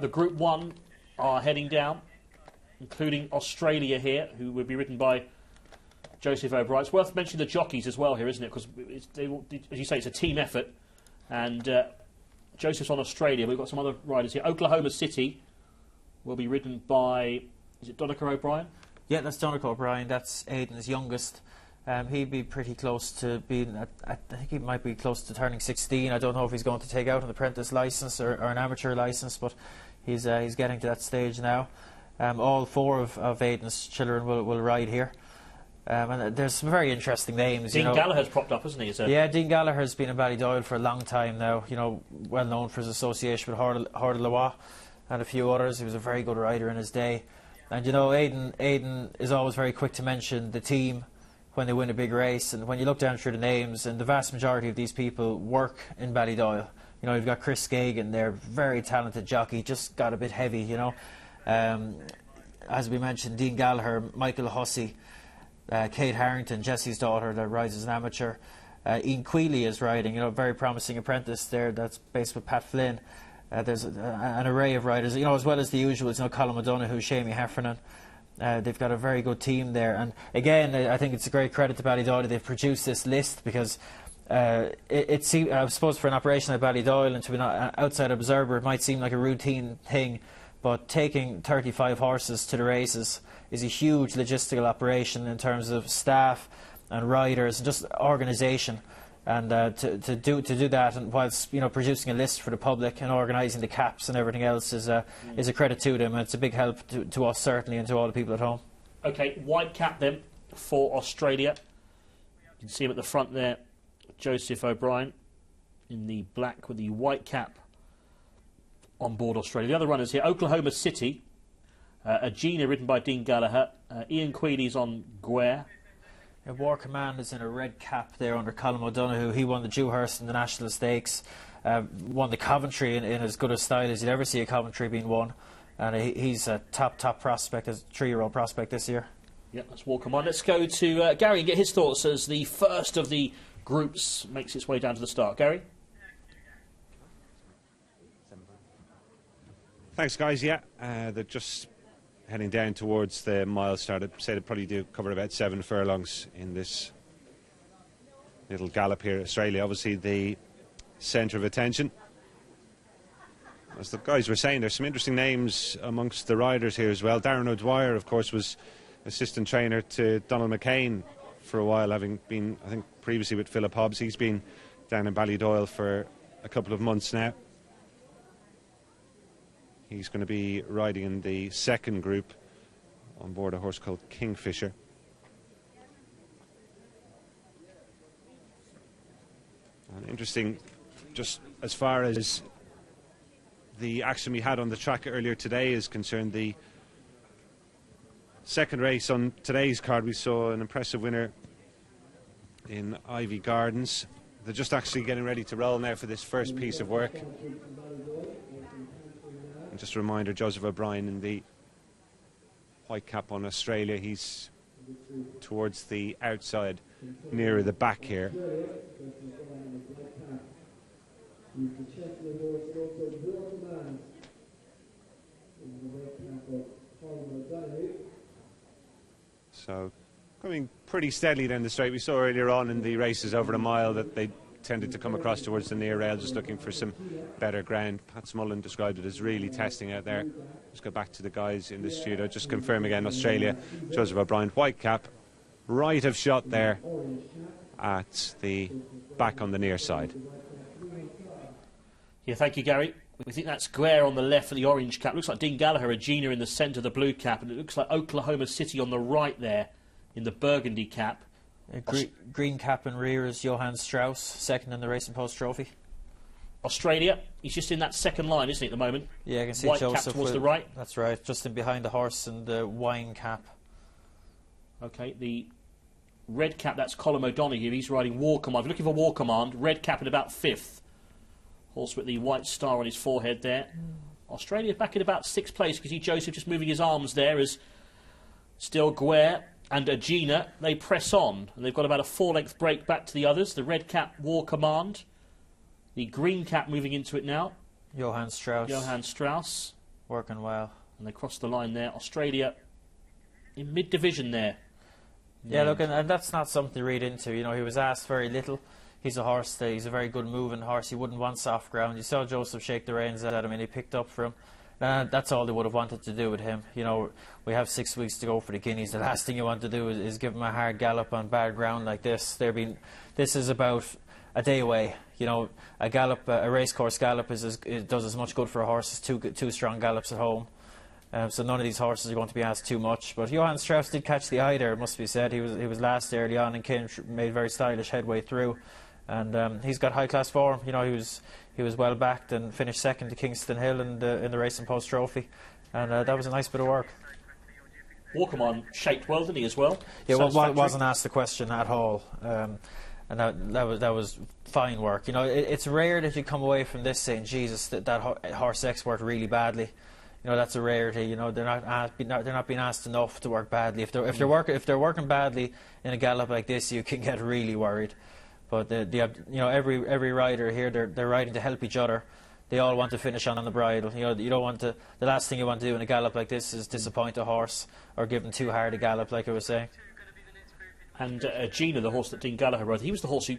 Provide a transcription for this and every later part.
The Group 1 are heading down, including Australia here, who will be ridden by Joseph O'Brien. It's worth mentioning the jockeys as well here, isn't it? Because, as you say, it's a team effort. And Joseph's on Australia. We've got some other riders here. Oklahoma City will be ridden by, is it Donica O'Brien? Yeah, that's Donica O'Brien. That's Aidan's youngest. He'd be pretty close to being, I think he might be close to turning 16. I don't know if he's going to take out an apprentice licence or an amateur licence, but he's getting to that stage now. All four of Aidan's children will ride here. And there's some very interesting names. Dean Gallagher's propped up, hasn't he? Yeah, Dean Gallagher's been in Ballydoyle for a long time now. You know, well known for his association with Horde de Loire and a few others. He was a very good rider in his day. And you know, Aidan is always very quick to mention the team when they win a big race. And when you look down through the names, and the vast majority of these people work in Ballydoyle. You know, you've got Chris Skagan there, very talented jockey, just got a bit heavy, you know. As we mentioned, Dean Gallagher, Michael Hussey, Kate Harrington, Jesse's daughter, that rides as an amateur. Ian Quealy is riding, you know, very promising apprentice there that's based with Pat Flynn. There's an array of riders, you know, as well as the usuals, you know, Colin O'Donoghue, Shamie Heffernan. They've got a very good team there. And again, I think it's a great credit to Ballydoyle they've produced this list, because I suppose for an operation like Ballydoyle and to an outside observer, it might seem like a routine thing. But taking 35 horses to the races is a huge logistical operation in terms of staff and riders and just organisation. And to do that, and whilst producing a list for the public and organising the caps and everything else is a credit to them. And it's a big help to us certainly, and to all the people at home. Okay, white cap then for Australia. You can see him at the front there, Joseph O'Brien in the black with the white cap on board Australia. The other runners here, Oklahoma City, Agena ridden by Dean Gallagher, Ian Quealy's on Guare. War Command is in a red cap there under Colin O'Donoghue. He won the Dewhurst in the National Stakes, won the Coventry in as good a style as you'd ever see a Coventry being won, and he's a top prospect, a 3-year-old prospect this year. Yeah, that's War Command. Let's go to Gary and get his thoughts as the first of the groups makes its way down to the start. Gary? Thanks, guys. Yeah, they're just heading down towards the mile start. I'd say they'll probably do cover about 7 furlongs in this little gallop here. Australia, obviously the centre of attention. As the guys were saying, there's some interesting names amongst the riders here as well. Darren O'Dwyer, of course, was assistant trainer to Donald McCain for a while, having been, I think, previously with Philip Hobbs. He's been down in Ballydoyle for a couple of months now. He's going to be riding in the second group on board a horse called Kingfisher. And interesting, just as far as the action we had on the track earlier today is concerned, the second race on today's card, we saw an impressive winner in Ivy Gardens. They're just actually getting ready to roll now for this first piece of work. And just a reminder, Joseph O'Brien in the white cap on Australia. He's towards the outside, nearer the back here. So, coming pretty steadily down the straight. We saw earlier on in the races over a mile that they tended to come across towards the near rail, just looking for some better ground. Pat Smullen described it as really testing out there. Let's go back to the guys in the studio. Just confirm again, Australia, Joseph O'Brien, white cap, right of shot there at the back on the near side. Yeah, thank you, Gary. We think that's Guare on the left for the orange cap. Looks like Dean Gallagher, Agena in the centre, the blue cap, and it looks like Oklahoma City on the right there in the burgundy cap. Green cap and rear is Johann Strauss, second in the Racing Post Trophy. Australia, he's just in that second line, isn't he, at the moment? Yeah, I can see white Joseph cap towards the right. That's right, just in behind the horse and the wine cap. Okay, the red cap, that's Colin O'Donoghue. He's riding War Command. If you're looking for War Command, red cap at about 5th. Horse with the white star on his forehead there. Australia back in about 6th place. You can see Joseph just moving his arms there as still Guare and Agena, they press on, and they've got about a 4-length break back to the others. The red cap, War Command. The green cap moving into it now. Johann Strauss. Johann Strauss. Working well. And they cross the line there. Australia in mid-division there. Yeah, look, and that's not something to read into. You know, he was asked very little. He's a horse that he's a very good moving horse. He wouldn't want soft ground. You saw Joseph shake the reins at him and he picked up for him. That's all they would have wanted to do with him. You know, we have 6 weeks to go for the Guineas. The last thing you want to do is give him a hard gallop on bad ground like this. This is about a day away. You know, a racecourse gallop it does as much good for a horse as two strong gallops at home. So none of these horses are going to be asked too much. But Johann Strauss did catch the eye there, it must be said. He was last early on and made very stylish headway through. And he's got high class form. You know, he was well backed and finished second to Kingston Hill in the Racing Post Trophy, and that was a nice bit of work. Walkerman shaped well, didn't he, as well? Yeah, well, wasn't asked the question at all, and that was fine work. You know, it's rare that you come away from this saying, Jesus, that horse X worked really badly. You know, that's a rarity. You know, they're not being asked enough to work badly. If they're working badly in a gallop like this, you can get really worried. But every rider here, they're riding to help each other. They all want to finish on the bridle. You know, you don't want to. The last thing you want to do in a gallop like this is disappoint a horse or give him too hard a gallop, like I was saying. And Gina, the horse that Dean Gallagher rode, he was the horse who.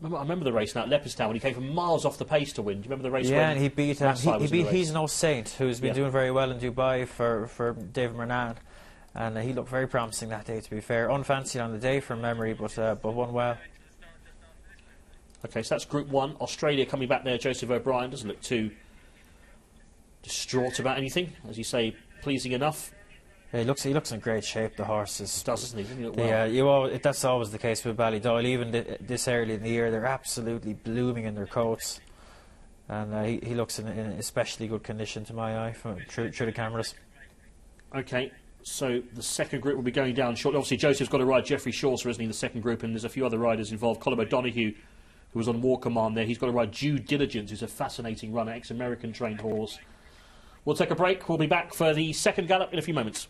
I remember the race now at Leopardstown when he came from miles off the pace to win. Do you remember the race? Yeah, and he beat He's No Saint, who's been doing very well in Dubai for David Mernan, and he looked very promising that day. To be fair, unfancied on the day from memory, but won well. Okay, so that's Group 1. Australia coming back there. Joseph O'Brien doesn't look too distraught about anything. As you say, pleasing enough. Yeah, he looks in great shape, the horses. Doesn't he? Doesn't he look well? Yeah, that's always the case with Ballydoyle. Even this early in the year, they're absolutely blooming in their coats. And he looks in especially good condition to my eye through the cameras. Okay, so the second group will be going down shortly. Obviously, Joseph's got to ride Geoffrey Chaucer, isn't he, in the second group? And there's a few other riders involved. Colin O'Donoghue, who was on War Command there. He's got to ride Due Diligence, who's a fascinating runner, ex-American trained horse. We'll take a break. We'll be back for the second gallop in a few moments.